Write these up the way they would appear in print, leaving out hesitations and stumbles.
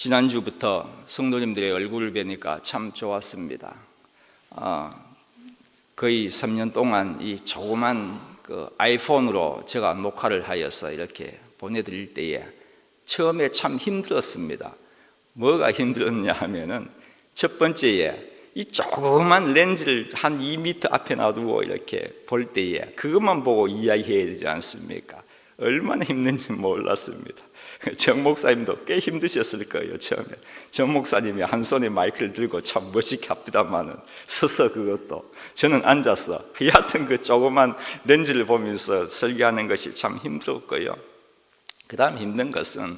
지난주부터 성도님들의 얼굴을 뵈니까 참 좋았습니다. 거의 3년 동안 이 조그만 아이폰으로 제가 녹화를 하여서 이렇게 보내드릴 때에 처음에 참 힘들었습니다. 뭐가 힘들었냐 하면은 첫 번째에 이 조그만 렌즈를 한 2m 앞에 놔두고 이렇게 볼 때에 그것만 보고 이야기해야 되지 않습니까? 얼마나 힘든지 몰랐습니다. 정 목사님도 꽤 힘드셨을 거예요. 처음에 정 목사님이 한 손에 마이크를 들고 참 멋있게 합디다마는 서서 그것도 저는 앉아서 여하튼 그 조그만 렌즈를 보면서 설교하는 것이 참 힘들었고요. 그 다음 힘든 것은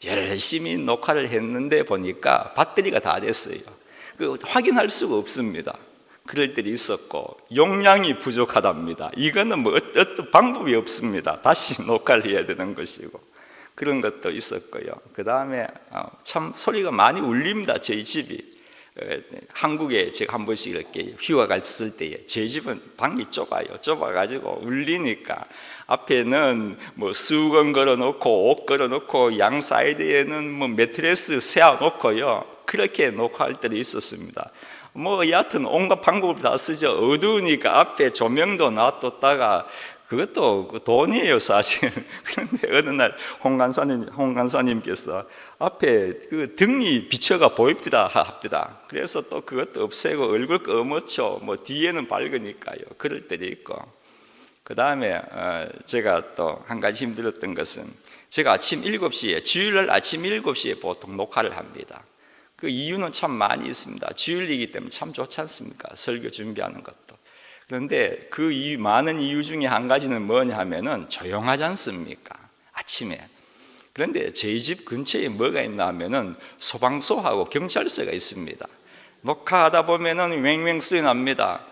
열심히 녹화를 했는데 보니까 배터리가 다 됐어요. 확인할 수가 없습니다. 그럴 때도 있었고 용량이 부족하답니다. 이거는 뭐 어떤 방법이 없습니다. 다시 녹화를 해야 되는 것이고 그런 것도 있었고요. 그 다음에 참 소리가 많이 울립니다. 저희 집이 한국에 제가 한 번씩 이렇게 휴가 갔을 때에 제 집은 방이 좁아가지고 울리니까 앞에는 뭐 수건 걸어놓고 옷 걸어놓고 양 사이드에는 뭐 매트리스 세워놓고요. 그렇게 녹화할 때도 있었습니다. 뭐 여하튼 온갖 방법을 다 쓰죠. 어두우니까 앞에 조명도 놔뒀다가 그것도 돈이에요 사실. 그런데 어느 날 홍 간사님께서 앞에 그 등이 비춰가 보입디다 합디다. 그래서 또 그것도 없애고 얼굴 검었죠. 뭐 뒤에는 밝으니까요. 그럴 때도 있고. 그 다음에 제가 또 한 가지 힘들었던 것은 제가 아침 7시에 주일날 아침 7시에 보통 녹화를 합니다. 그 이유는 참 많이 있습니다. 주일이기 때문에 참 좋지 않습니까? 설교 준비하는 것도. 그런데 그 많은 이유 중에 한 가지는 뭐냐 하면은 조용하지 않습니까? 아침에. 그런데 저희 집 근처에 뭐가 있나 하면은 소방서하고 경찰서가 있습니다. 녹화하다 보면은 왱왱 소리 납니다.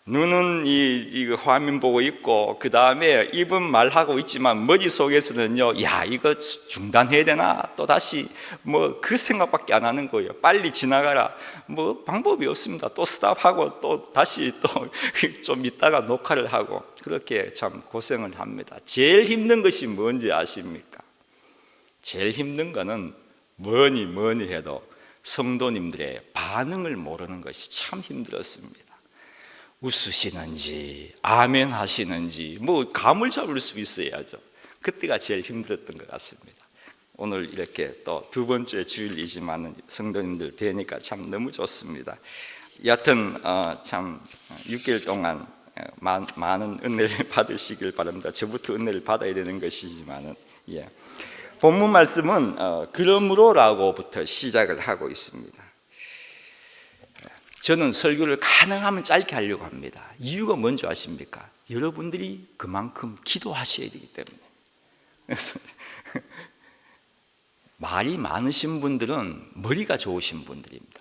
눈은 이 화면 보고 있고 그 다음에 입은 말하고 있지만 머릿속에서는요, 야 이거 중단해야 되나? 또 다시 뭐 그 생각밖에 안 하는 거예요. 빨리 지나가라. 뭐 방법이 없습니다. 또 스탑하고 또 다시 또 좀 있다가 녹화를 하고 그렇게 참 고생을 합니다. 제일 힘든 것이 뭔지 아십니까? 제일 힘든 거는 뭐니 해도 성도님들의 반응을 모르는 것이 참 힘들었습니다. 웃으시는지 아멘 하시는지 뭐 감을 잡을 수 있어야죠. 그때가 제일 힘들었던 것 같습니다. 오늘 이렇게 또 두 번째 주일이지만 성도님들 뵈니까 참 너무 좋습니다. 여하튼 참 6개월 동안 많은 은혜를 받으시길 바랍니다. 저부터 은혜를 받아야 되는 것이지만은 본문 말씀은 그러므로라고부터 시작을 하고 있습니다. 저는 설교를 가능하면 짧게 하려고 합니다. 이유가 뭔지 아십니까? 여러분들이 그만큼 기도하셔야 되기 때문에. 그래서 말이 많으신 분들은 머리가 좋으신 분들입니다.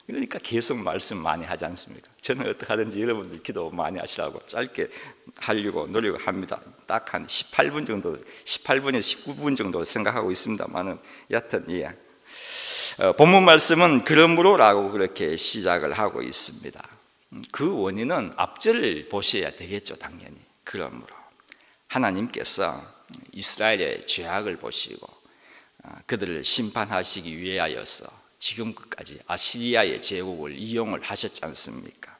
그러니까 계속 말씀 많이 하지 않습니까? 저는 어떻게 하든지 여러분들 기도 많이 하시라고 짧게 하려고 노력을 합니다. 딱 한 18분 정도, 18분에서 19분 정도 생각하고 있습니다만은 여하튼 본문 말씀은 그러므로라고 그렇게 시작을 하고 있습니다. 그 원인은 앞절을 보셔야 되겠죠. 당연히. 그러므로 하나님께서 이스라엘의 죄악을 보시고 그들을 심판하시기 위하여서 지금까지 아시리아의 제국을 이용을 하셨지 않습니까?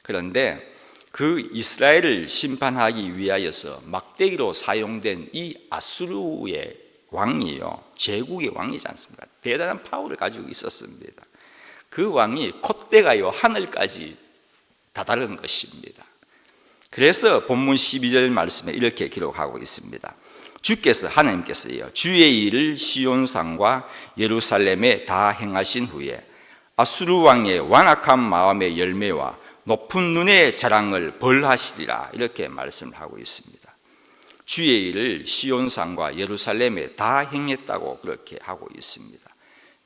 그런데 그 이스라엘을 심판하기 위하여서 막대기로 사용된 이 아수르의 왕이요, 제국의 왕이지 않습니까? 대단한 파워를 가지고 있었습니다. 그 왕이 콧대가요 하늘까지 다다른 것입니다. 그래서 본문 12절 말씀에 이렇게 기록하고 있습니다. 주께서 하나님께서요 주의 일을 시온산과 예루살렘에 다 행하신 후에 아수르 왕의 완악한 마음의 열매와 높은 눈의 자랑을 벌하시리라 이렇게 말씀을 하고 있습니다. 주의 일을 시온산과 예루살렘에 다 행했다고 그렇게 하고 있습니다.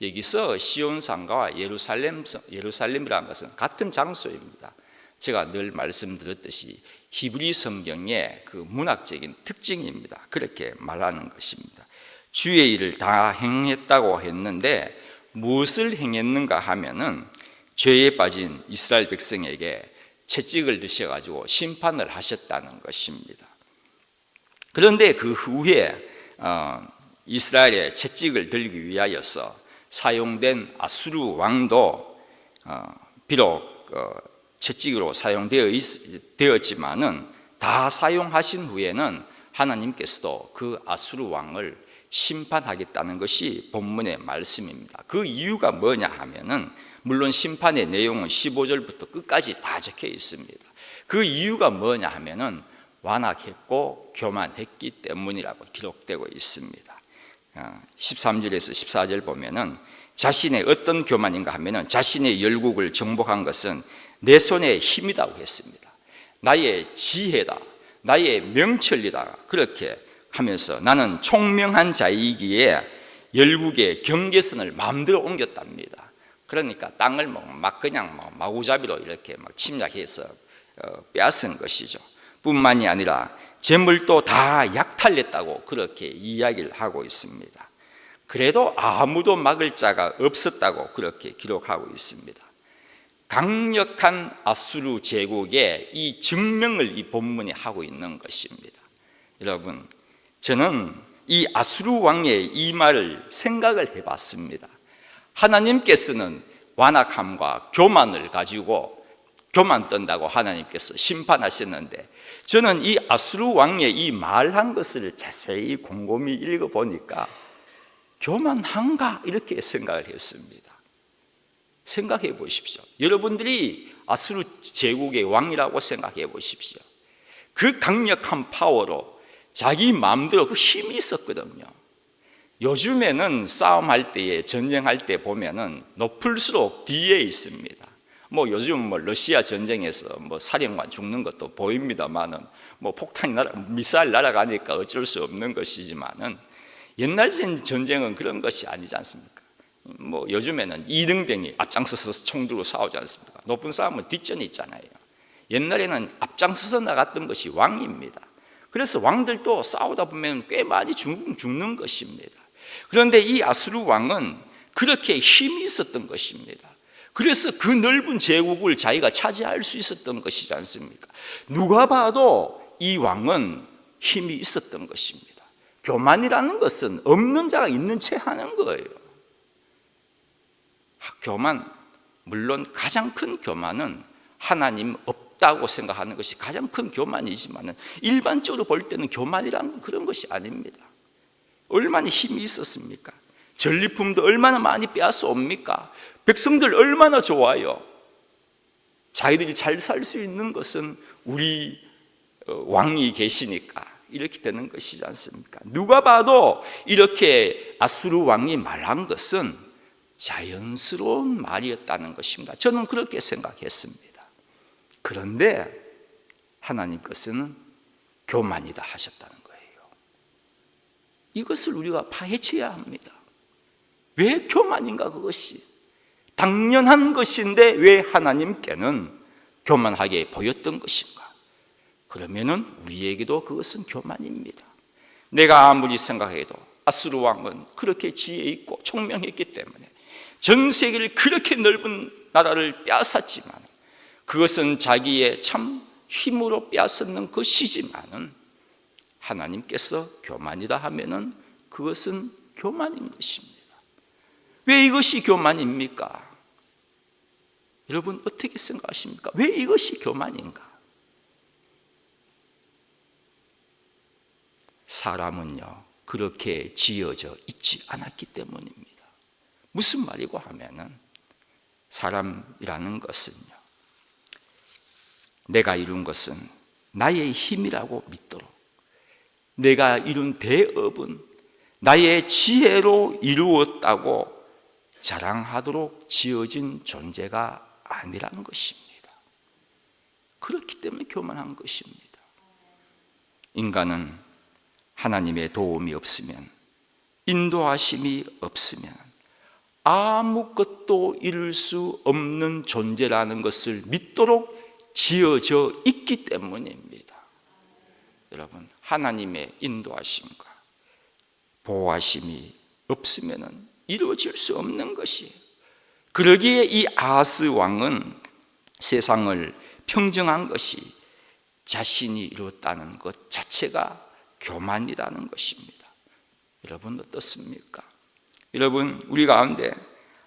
여기서 시온산과 예루살렘이라는 것은 같은 장소입니다. 제가 늘 말씀드렸듯이 히브리 성경의 그 문학적인 특징입니다. 그렇게 말하는 것입니다. 주의 일을 다 행했다고 했는데 무엇을 행했는가 하면은 죄에 빠진 이스라엘 백성에게 채찍을 드셔가지고 심판을 하셨다는 것입니다. 그런데 그 후에 이스라엘의 채찍을 들기 위하여서 사용된 아수르 왕도 비록 채찍으로 사용되었지만은 다 사용하신 후에는 하나님께서도 그 아수르 왕을 심판하겠다는 것이 본문의 말씀입니다. 그 이유가 뭐냐 하면은 물론 심판의 내용은 15절부터 끝까지 다 적혀 있습니다. 그 이유가 뭐냐 하면은 완악했고 교만했기 때문이라고 기록되고 있습니다. 13절에서 14절 보면은 자신의 어떤 교만인가 하면은 자신의 열국을 정복한 것은 내 손의 힘이라고 했습니다. 나의 지혜다, 나의 명철이다, 그렇게 하면서 나는 총명한 자이기에 열국의 경계선을 마음대로 옮겼답니다. 그러니까 땅을 막 그냥 마구잡이로 이렇게 막 침략해서 빼앗은 것이죠. 뿐만이 아니라 재물도 다 약탈했다고 그렇게 이야기를 하고 있습니다. 그래도 아무도 막을 자가 없었다고 그렇게 기록하고 있습니다. 강력한 아수르 제국의 이 증명을 이 본문이 하고 있는 것입니다. 여러분, 저는 이 아수르 왕의 이 말을 생각을 해봤습니다. 하나님께서는 완악함과 교만을 가지고 교만 떤다고 하나님께서 심판하셨는데, 저는 이 아수르 왕의 이 말한 것을 자세히 곰곰이 읽어보니까 교만한가 이렇게 생각을 했습니다. 생각해 보십시오. 여러분들이 아수르 제국의 왕이라고 생각해 보십시오. 그 강력한 파워로 자기 마음대로 그 힘이 있었거든요. 요즘에는 싸움할 때에, 전쟁할 때 보면은 높을수록 뒤에 있습니다. 요즘 러시아 전쟁에서 사령관 죽는 것도 보입니다만은 폭탄이 미사일 날아가니까 어쩔 수 없는 것이지만은 옛날 전쟁은 그런 것이 아니지 않습니까? 요즘에는 이등병이 앞장서서 총 들고 싸우지 않습니까? 높은 싸움은 뒷전이 있잖아요. 옛날에는 앞장서서 나갔던 것이 왕입니다. 그래서 왕들도 싸우다 보면 꽤 많이 죽는 것입니다. 그런데 이 아수르 왕은 그렇게 힘이 있었던 것입니다. 그래서 그 넓은 제국을 자기가 차지할 수 있었던 것이지 않습니까? 누가 봐도 이 왕은 힘이 있었던 것입니다. 교만이라는 것은 없는 자가 있는 채 하는 거예요. 교만, 물론 가장 큰 교만은 하나님 없다고 생각하는 것이 가장 큰 교만이지만 일반적으로 볼 때는 교만이라는 건 그런 것이 아닙니다. 얼마나 힘이 있었습니까? 전리품도 얼마나 많이 빼앗아 옵니까? 백성들 얼마나 좋아요. 자기들이 잘 살 수 있는 것은 우리 왕이 계시니까 이렇게 되는 것이지 않습니까? 누가 봐도 이렇게 아수르 왕이 말한 것은 자연스러운 말이었다는 것입니다. 저는 그렇게 생각했습니다. 그런데 하나님께서는 교만이다 하셨다는 거예요. 이것을 우리가 파헤쳐야 합니다. 왜 교만인가? 그것이 당연한 것인데 왜 하나님께는 교만하게 보였던 것인가? 그러면은 우리에게도 그것은 교만입니다. 내가 아무리 생각해도 아수르 왕은 그렇게 지혜 있고 총명했기 때문에 전 세계를 그렇게 넓은 나라를 빼앗았지만 그것은 자기의 참 힘으로 빼앗았는 것이지만은 하나님께서 교만이다 하면은 그것은 교만인 것입니다. 왜 이것이 교만입니까? 여러분 어떻게 생각하십니까? 왜 이것이 교만인가? 사람은요 그렇게 지어져 있지 않았기 때문입니다. 무슨 말이고 하면은 사람이라는 것은요 내가 이룬 것은 나의 힘이라고 믿도록, 내가 이룬 대업은 나의 지혜로 이루었다고 자랑하도록 지어진 존재가 아니라는 것입니다. 그렇기 때문에 교만한 것입니다. 인간은 하나님의 도움이 없으면, 인도하심이 없으면 아무것도 이룰 수 없는 존재라는 것을 믿도록 지어져 있기 때문입니다. 여러분, 하나님의 인도하심과 보호하심이 없으면 이루어질 수 없는 것이에요. 그러기에 이 아하스 왕은 세상을 평정한 것이 자신이 이루었다는 것 자체가 교만이라는 것입니다. 여러분 어떻습니까? 여러분, 우리 가운데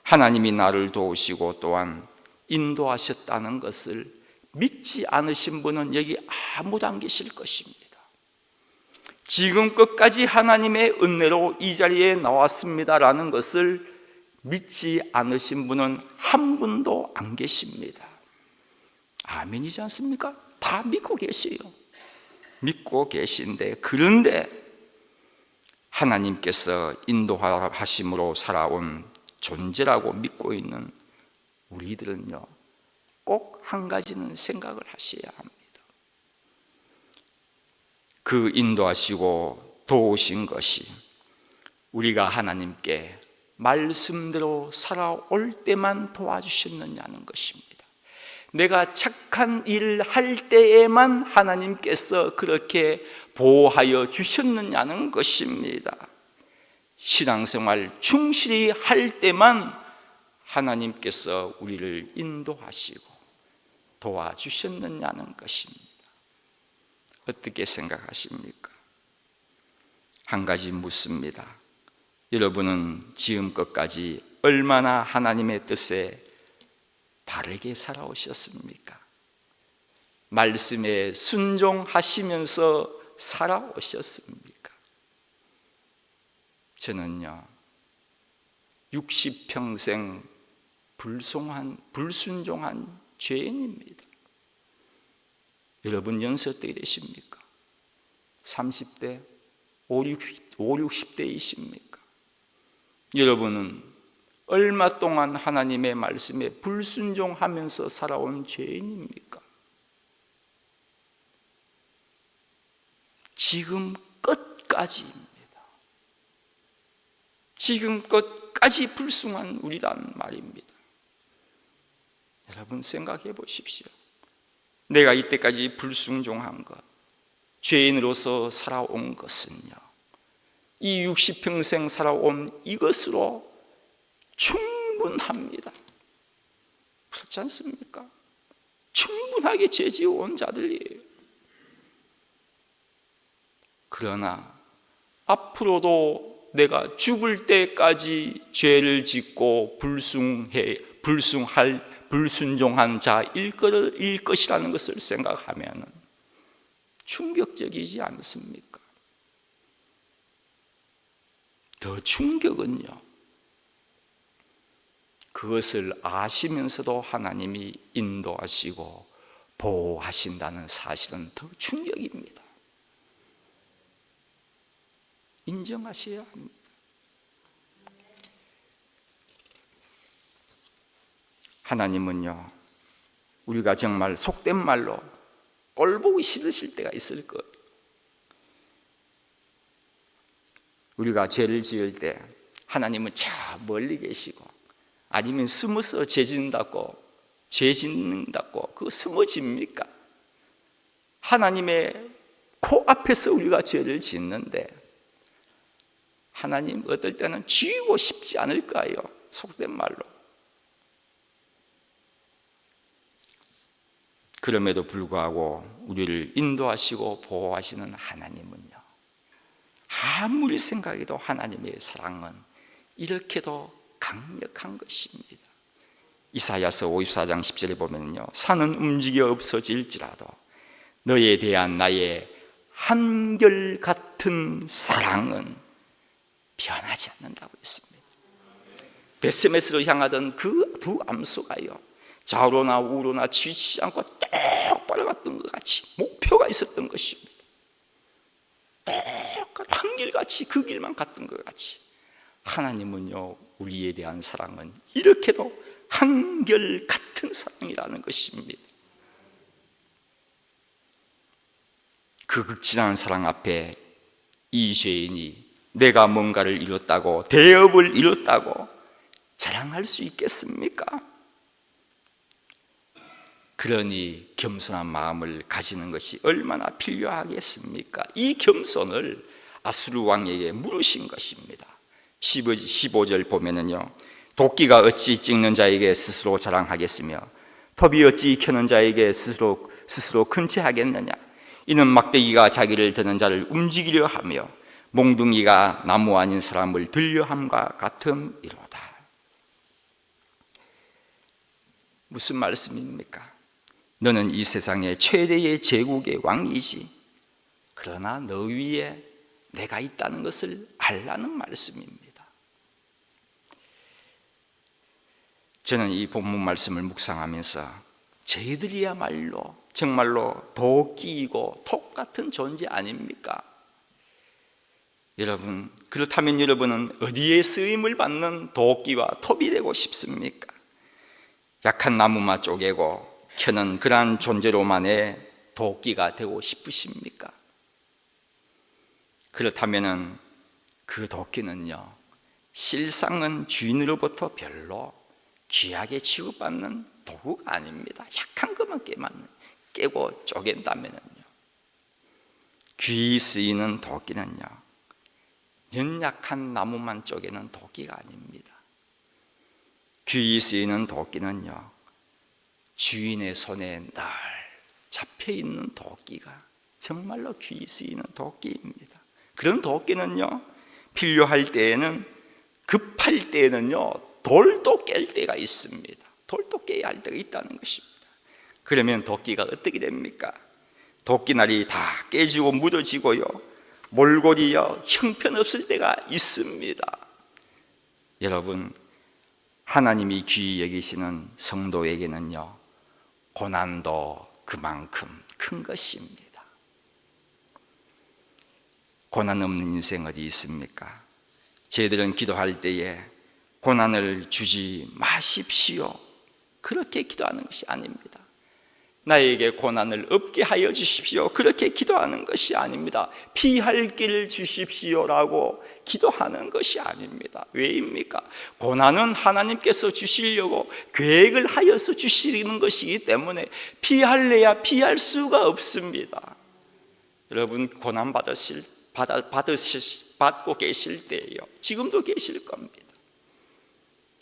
하나님이 나를 도우시고 또한 인도하셨다는 것을 믿지 않으신 분은 여기 아무도 안 계실 것입니다. 지금 끝까지 하나님의 은혜로 이 자리에 나왔습니다라는 것을 믿지 않으신 분은 한 분도 안 계십니다. 아멘이지 않습니까? 다 믿고 계세요. 믿고 계신데, 그런데 하나님께서 인도하심으로 살아온 존재라고 믿고 있는 우리들은요, 꼭 한 가지는 생각을 하셔야 합니다. 그 인도하시고 도우신 것이 우리가 하나님께 말씀대로 살아올 때만 도와주셨느냐는 것입니다. 내가 착한 일을 할 때에만 하나님께서 그렇게 보호하여 주셨느냐는 것입니다. 신앙생활 충실히 할 때만 하나님께서 우리를 인도하시고 도와주셨느냐는 것입니다. 어떻게 생각하십니까? 한 가지 묻습니다. 여러분은 지금껏까지 얼마나 하나님의 뜻에 바르게 살아오셨습니까? 말씀에 순종하시면서 살아오셨습니까? 저는요, 60평생 불순종한 죄인입니다. 여러분 연세 어떻게 되십니까? 30대, 60대이십니까? 여러분은 얼마 동안 하나님의 말씀에 불순종하면서 살아온 죄인입니까? 지금 끝까지입니다. 지금 끝까지 불순한 우리란 말입니다. 여러분 생각해 보십시오. 내가 이때까지 불순종한 것, 죄인으로서 살아온 것은요, 이 60평생 살아온 이것으로 충분합니다. 그렇지 않습니까? 충분하게 죄지어온 자들이에요. 그러나 앞으로도 내가 죽을 때까지 죄를 짓고 불순종한 자일 것이라는 것을 생각하면 충격적이지 않습니까? 더 충격은요, 그것을 아시면서도 하나님이 인도하시고 보호하신다는 사실은 더 충격입니다. 인정하셔야 합니다. 하나님은요, 우리가 정말 속된 말로 꼴보기 싫으실 때가 있을 거예요. 우리가 죄를 지을 때 하나님은 저 멀리 계시고, 아니면 숨어서 죄 짓는다고 그거 숨어집니까? 하나님의 코앞에서 우리가 죄를 짓는데 하나님 어떨 때는 지우고 싶지 않을까요? 속된 말로. 그럼에도 불구하고 우리를 인도하시고 보호하시는 하나님은요, 아무리 생각해도 하나님의 사랑은 이렇게도 강력한 것입니다. 이사야서 54장 10절에 보면요, 산은 움직여 없어질지라도 너에 대한 나의 한결같은 사랑은 변하지 않는다고 했습니다. 베스메스로 향하던 그 두 암소가요, 좌우로나 우로나 치지 않고 똑바로 갔던 것 같이 목표가 있었던 것입니다. 한길같이 그 길만 갔던 것 같이 하나님은요, 우리에 대한 사랑은 이렇게도 한결같은 사랑이라는 것입니다. 그 극진한 사랑 앞에 이 죄인이 내가 뭔가를 이뤘다고, 대업을 이뤘다고 자랑할 수 있겠습니까? 그러니 겸손한 마음을 가지는 것이 얼마나 필요하겠습니까? 이 겸손을 아수르 왕에게 물으신 것입니다. 15절 보면은요, 도끼가 어찌 찍는 자에게 스스로 자랑하겠으며 톱이 어찌 익혀는 자에게 스스로 근체하겠느냐? 이는 막대기가 자기를 드는 자를 움직이려 하며 몽둥이가 나무 아닌 사람을 들려함과 같음이로다. 무슨 말씀입니까? 너는 이 세상의 최대의 제국의 왕이지, 그러나 너 위에 내가 있다는 것을 알라는 말씀입니다. 저는 이 본문 말씀을 묵상하면서 저희들이야말로 정말로 도끼이고 톱 같은 존재 아닙니까? 여러분, 그렇다면 여러분은 어디에 쓰임을 받는 도끼와 톱이 되고 싶습니까? 약한 나무만 쪼개고 켜는 그러한 존재로만의 도끼가 되고 싶으십니까? 그렇다면 그 도끼는요, 실상은 주인으로부터 별로 귀하게 취급받는 도구가 아닙니다. 약한 것만 깨고 쪼갠다면요, 귀히 쓰이는 도끼는요, 연약한 나무만 쪼개는 도끼가 아닙니다. 귀히 쓰이는 도끼는요, 주인의 손에 늘 잡혀있는 도끼가 정말로 귀히 쓰이는 도끼입니다. 그런 도끼는요, 필요할 때에는, 급할 때에는요, 돌도 깰 때가 있습니다. 돌도 깨야 할 때가 있다는 것입니다. 그러면 도끼가 어떻게 됩니까? 도끼날이 다 깨지고 무뎌지고요, 몰골이요 형편없을 때가 있습니다. 여러분, 하나님이 귀히 여기시는 성도에게는요, 고난도 그만큼 큰 것입니다. 고난 없는 인생 어디 있습니까? 저희들은 기도할 때에 고난을 주지 마십시오, 그렇게 기도하는 것이 아닙니다. 나에게 고난을 없게 하여 주십시오, 그렇게 기도하는 것이 아닙니다. 피할 길을 주십시오라고 기도하는 것이 아닙니다. 왜입니까? 고난은 하나님께서 주시려고 계획을 하여서 주시는 것이기 때문에 피할래야 피할 수가 없습니다. 여러분, 고난 받고 계실 때예요. 지금도 계실 겁니다.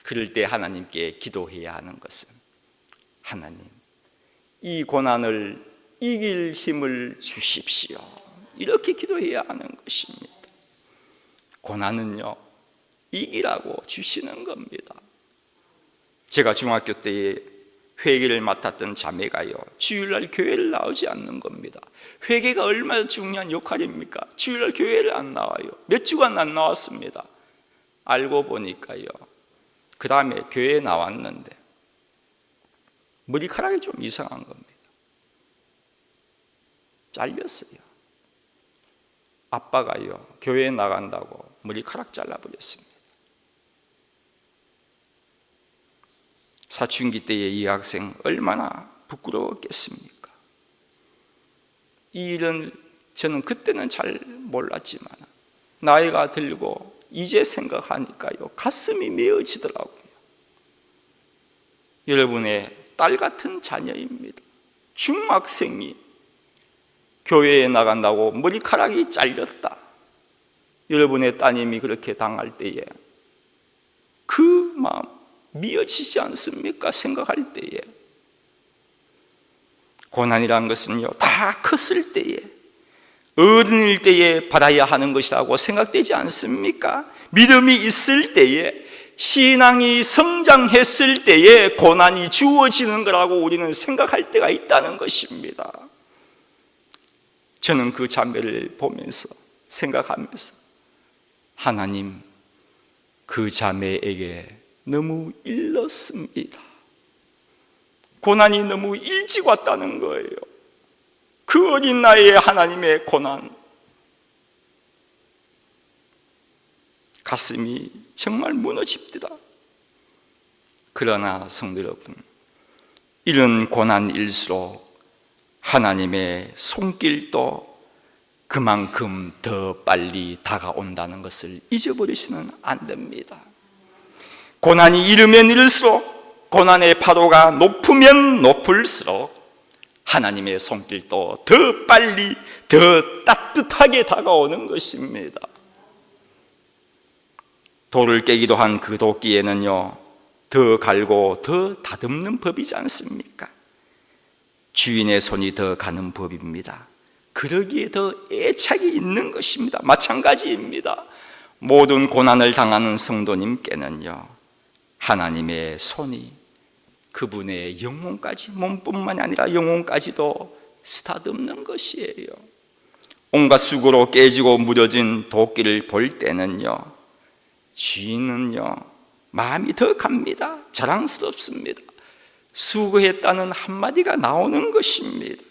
그럴 때 하나님께 기도해야 하는 것은, 하나님, 이 고난을 이길 힘을 주십시오, 이렇게 기도해야 하는 것입니다. 고난은요, 이기라고 주시는 겁니다. 제가 중학교 때에 회계를 맡았던 자매가요, 주일날 교회를 나오지 않는 겁니다. 회계가 얼마나 중요한 역할입니까? 주일날 교회를 안 나와요. 몇 주간 안 나왔습니다. 알고 보니까요, 그 다음에 교회에 나왔는데 머리카락이 좀 이상한 겁니다. 잘렸어요. 아빠가요, 교회에 나간다고 머리카락 잘라버렸습니다. 사춘기 때의 이 학생 얼마나 부끄러웠겠습니까? 이 일은 저는 그때는 잘 몰랐지만 나이가 들고 이제 생각하니까요, 가슴이 메어지더라고요. 여러분의 딸 같은 자녀입니다. 중학생이 교회에 나간다고 머리카락이 잘렸다. 여러분의 따님이 그렇게 당할 때에 그 마음 미어지지 않습니까? 생각할 때에. 고난이란 것은요, 다 컸을 때에, 어른일 때에 받아야 하는 것이라고 생각되지 않습니까? 믿음이 있을 때에, 신앙이 성장했을 때에 고난이 주어지는 거라고 우리는 생각할 때가 있다는 것입니다. 저는 그 자매를 보면서, 생각하면서, 하나님, 그 자매에게 너무 일렀습니다. 고난이 너무 일찍 왔다는 거예요. 그 어린 나이에 하나님의 고난, 가슴이 정말 무너집니다. 그러나 성도 여러분, 이런 고난일수록 하나님의 손길도 그만큼 더 빨리 다가온다는 것을 잊어버리시면 안 됩니다. 고난이 이르면 이를수록, 고난의 파도가 높으면 높을수록 하나님의 손길도 더 빨리, 더 따뜻하게 다가오는 것입니다. 돌을 깨기도 한 그 도끼에는요, 더 갈고 더 다듬는 법이지 않습니까? 주인의 손이 더 가는 법입니다. 그러기에 더 애착이 있는 것입니다. 마찬가지입니다. 모든 고난을 당하는 성도님께는요, 하나님의 손이 그분의 영혼까지, 몸뿐만 아니라 영혼까지도 쓰다듬는 것이에요. 온갖 수고로 깨지고 무뎌진 도끼를 볼 때는요, 주인은요 마음이 더 갑니다. 자랑스럽습니다. 수고했다는 한마디가 나오는 것입니다.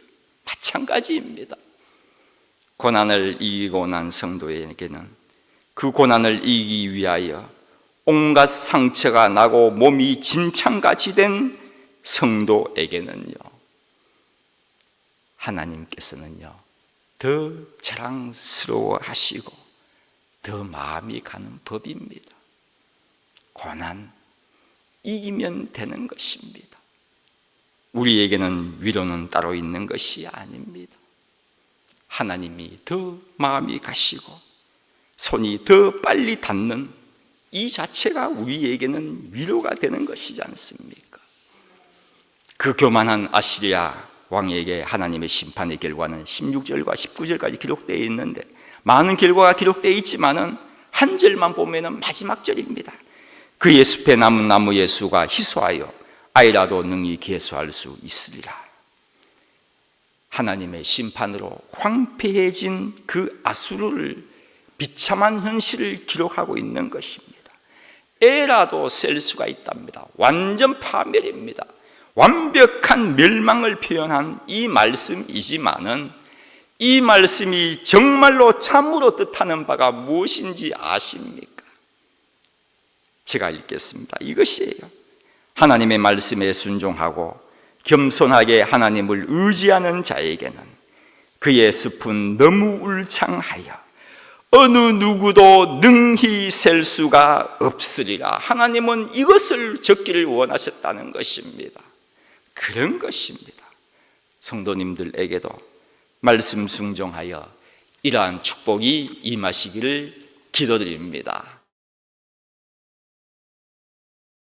마찬가지입니다. 고난을 이기고 난 성도에게는 그 고난을 이기기 위하여 온갖 상처가 나고 몸이 진창같이 된 성도에게는요, 하나님께서는요 더 자랑스러워 하시고 더 마음이 가는 법입니다. 고난 이기면 되는 것입니다. 우리에게는 위로는 따로 있는 것이 아닙니다. 하나님이 더 마음이 가시고 손이 더 빨리 닿는 이 자체가 우리에게는 위로가 되는 것이지 않습니까? 그 교만한 아시리아 왕에게 하나님의 심판의 결과는 16절과 19절까지 기록되어 있는데, 많은 결과가 기록되어 있지만은 한 절만 보면은 마지막 절입니다. 그의 숲에 남은 나무 예수가 희소하여 아이라도 능히 계수할 수 있으리라. 하나님의 심판으로 황폐해진 그 아수르를 비참한 현실을 기록하고 있는 것입니다. 애라도 셀 수가 있답니다. 완전 파멸입니다. 완벽한 멸망을 표현한 이 말씀이지만은 이 말씀이 정말로 참으로 뜻하는 바가 무엇인지 아십니까? 제가 읽겠습니다. 이것이에요. 하나님의 말씀에 순종하고 겸손하게 하나님을 의지하는 자에게는 그의 숲은 너무 울창하여 어느 누구도 능히 셀 수가 없으리라. 하나님은 이것을 적기를 원하셨다는 것입니다. 그런 것입니다. 성도님들에게도 말씀 순종하여 이러한 축복이 임하시기를 기도드립니다.